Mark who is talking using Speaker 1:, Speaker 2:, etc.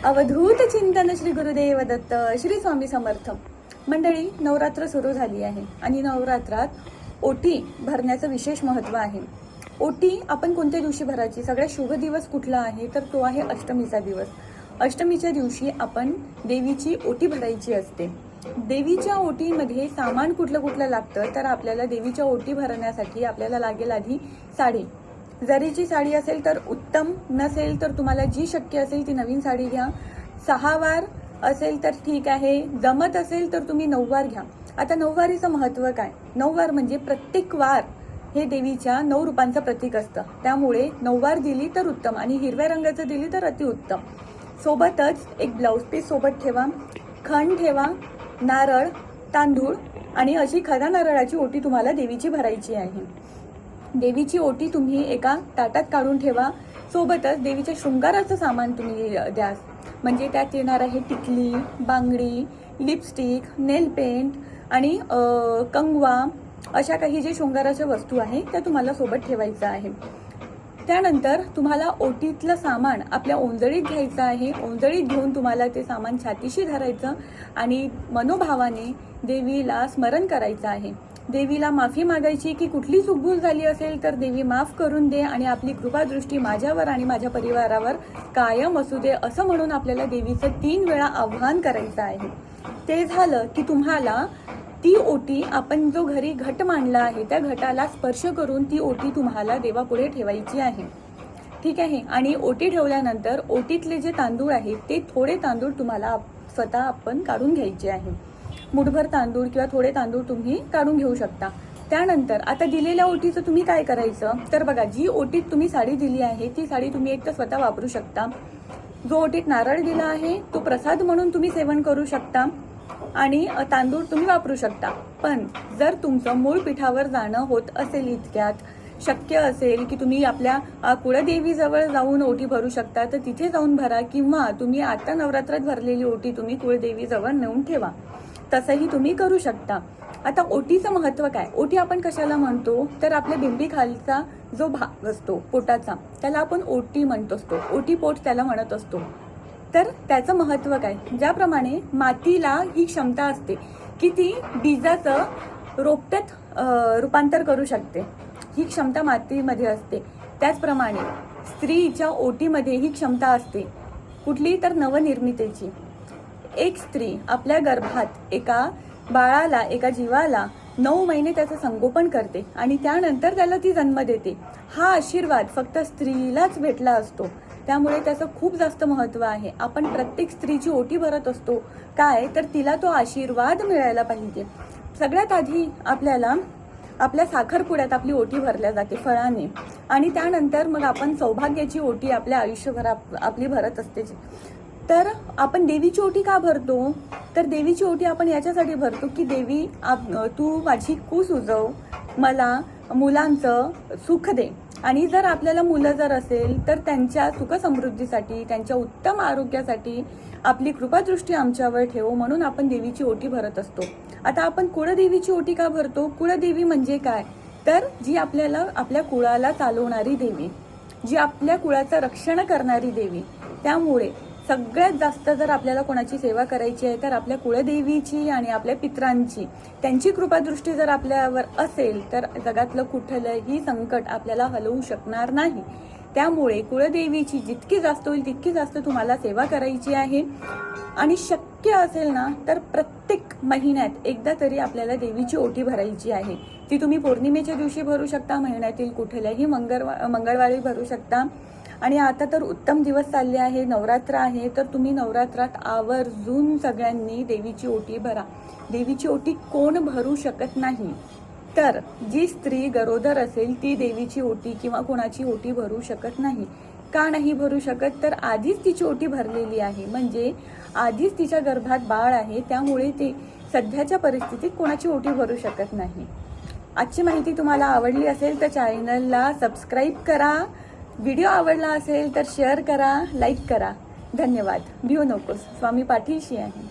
Speaker 1: अवधूत चिंतन श्री गुरुदेव दत्त श्री स्वामी समर्थ. मंडळी, नवरात्र सुरू झाली आहे आणि नवरात्रात ओटी भरण्याचं विशेष महत्त्व आहे. ओटी आपण कोणत्या दिवशी भरायची? सगळ्यात शुभ दिवस कुठला आहे तर तो आहे अष्टमीचा दिवस. अष्टमीच्या दिवशी आपण देवीची ओटी भरायची असते. देवीच्या ओटीमध्ये सामान कुठलं कुठलं लागतं तर आपल्याला देवीच्या ओटी भरण्यासाठी आपल्याला लागेल आधी साडी. जरीची साडी असेल तर उत्तम, नसेल तर तुम्हाला जी शक्य असेल ती नवीन साडी घ्या. 6 वार असेल तर ठीक आहे, जमत असेल तर तुम्ही 9 वार घ्या. आता 9 वारीचं महत्त्व काय? 9 वार म्हणजे प्रत्येक वार हे देवीच्या 9 रूपांचं प्रतीक असतं. त्यामुळे 9 वार दिली तर उत्तम आणि हिरव्या रंगाचं दिली तर अतिउत्तम. सोबतच एक ब्लाऊज पीस सोबत ठेवा, खण ठेवा, नारळ, तांदूळ आणि अशी खऱ्या नारळाची ओटी तुम्हाला देवीची भरायची आहे. देवीची ओटी तुम्ही एका ताटात काढून ठेवा. सोबतच देवीच्या शृंगाराचं सामान तुम्ही द्या. म्हणजे त्यात येणार आहे टिकली, बांगडी, लिपस्टिक, नेल पेंट आणि कंगवा, अशा काही जे शृंगाराच्या वस्तू आहे त्या तुम्हाला सोबत ठेवायचं आहे. त्यानंतर तुम्हाला ओटीतलं सामान आपल्या ओंजळीत घ्यायचं आहे. ओंजळीत घेऊन तुम्हाला ते सामान छातीशी धरायचं आणि मनोभावाने देवीला स्मरण करायचं आहे. देवीला माफी मागायची की कुठली चूकभूल झाली असेल तर देवी माफ करून दे आणि आपली कृपादृष्टी माझ्यावर आणि माझ्या परिवारावर कायम असू दे, असं म्हणून आपल्याला देवीचं 3 वेळा आव्हान करायचं आहे. ते झालं की तुम्हाला ती ओटी, आपण जो घरी घट मांडला आहे त्या घटाला स्पर्श करून ती ओटी तुम्हाला देवापुढे ठेवायची आहे. ठीक आहे. आणि ओटी ठेवल्यानंतर ओटीतले जे तांदूळ आहेत ते थोडे तांदूळ तुम्हाला स्वतः आपण काढून घ्यायचे आहे. मुठभर तांदूळ किंवा थोडे तांदूळ तुम्ही काढून घेऊ शकता. त्यानंतर आता दिलेल्या ओटीचं तुम्ही काय करायचं तर बघा, जी ओटीत तुम्ही साडी दिली आहे ती साडी तुम्ही एक तर स्वतः वापरू शकता. जो ओटीत नारळ दिला आहे तो प्रसाद म्हणून तुम्ही सेवन करू शकता आणि तांदूळ तुम्ही वापरू शकता. पण जर तुमचं मूळ पीठावर जाणं होत असेल, इतक्यात शक्य असेल की तुम्ही आपल्या कुळदेवीजवळ जाऊन ओटी भरू शकता तर तिथे जाऊन भरा, किंवा तुम्ही आता नवरात्रात भरलेली ओटी तुम्ही कुळदेवीजवळ नेऊन ठेवा. तसंही तुम्ही करू शकता. आता ओटीचं महत्त्व काय? ओटी आपण कशाला म्हणतो तर आपल्या बिंबीखालचा जो भाग असतो पोटाचा त्याला आपण ओटी म्हणत असतो. ओटी पोट त्याला म्हणत असतो. तर त्याचं महत्त्व काय? ज्याप्रमाणे मातीला ही क्षमता असते की ती बीजाचं रोपट्यात रूपांतर करू शकते, ही क्षमता मातीमध्ये असते. त्याचप्रमाणे स्त्रीच्या ओटीमध्ये ही क्षमता असते. कुठली तर नवनिर्मितीची. एक स्त्री आपल्या गर्भात एका बाळाला, एका जीवाला 9 महिने त्याचं संगोपन करते आणि त्यानंतर त्याला ती जन्म देते. हा आशीर्वाद फक्त स्त्रीलाच भेटला असतो. त्यामुळे त्याचं खूप जास्त महत्त्व आहे. आपण प्रत्येक स्त्रीची ओटी भरत असतो काय तर तिला तो आशीर्वाद मिळायला पाहिजे. सगळ्यात आधी आपल्याला आपल्या साखरपुड्यात आपली ओटी भरल्या जाते फळाने आणि त्यानंतर मग आपण सौभाग्याची ओटी आपल्या आयुष्यभर आपली भरत असते. तर आपण देवीची ओटी का भरतो तर देवीची ओटी आपण याच्यासाठी भरतो की देवी तू माझी कूस उजव, मला मुलांचं सुख दे. आणि जर आपल्याला मुलं जर असेल तर त्यांच्या सुखसमृद्धीसाठी, त्यांच्या उत्तम आरोग्यासाठी आपली कृपादृष्टी आमच्यावर ठेवो, म्हणून आपण देवीची ओटी भरत असतो. आता आपण कुळदेवीची ओटी का भरतो? कुळदेवी म्हणजे काय तर जी आपल्याला आपल्या कुळाला चालवणारी देवी, जी आपल्या कुळाचं रक्षण करणारी देवी. त्यामुळे सगळ्यात जास्त जर आपल्याला कोणाची सेवा करायची आहे तर आपल्या कुळदेवीची आणि आपल्या पित्रांची, त्यांची कृपादृष्टी जर आपल्यावर असेल तर जगातलं कुठलंही संकट आपल्याला हलवू शकणार नाही. त्यामुळे कुळदेवीची जितकी जास्त होईल तितकी जास्त तुम्हाला सेवा करायची आहे. आणि शक्य असेल ना तर प्रत्येक महिन्यात एकदा तरी आपल्याला देवीची ओटी भरायची आहे. ती तुम्ही पौर्णिमेच्या दिवशी भरू शकता, महिन्यातील कुठल्याही मंगळवारी भरू शकता. आणि आता तर उत्तम दिवस चालले आहे, नवरात्र आहे, तर तुम्ही नवरात्रात आवर्जून सगळ्यांनी देवीची ओटी भरा. देवीची ओटी कोण भरू शकत नाही तर जी स्त्री गरोदर असेल ती देवीची ओटी किंवा कोणाची ओटी भरू शकत नाही. का नाही भरू शकत तर आधीच तिची ओटी भरलेली आहे, म्हणजे आधीच तिच्या गर्भात बाळ आहे. त्यामुळे ती सध्याच्या परिस्थितीत कोणाची ओटी भरू शकत नाही. आजची माहिती तुम्हाला आवडली असेल तर चॅनलला सबस्क्राईब करा. व्हिडिओ आवडला असेल तर शेअर करा, लाईक करा. धन्यवाद. भिवू नकोस, स्वामी पाठीशी आहे.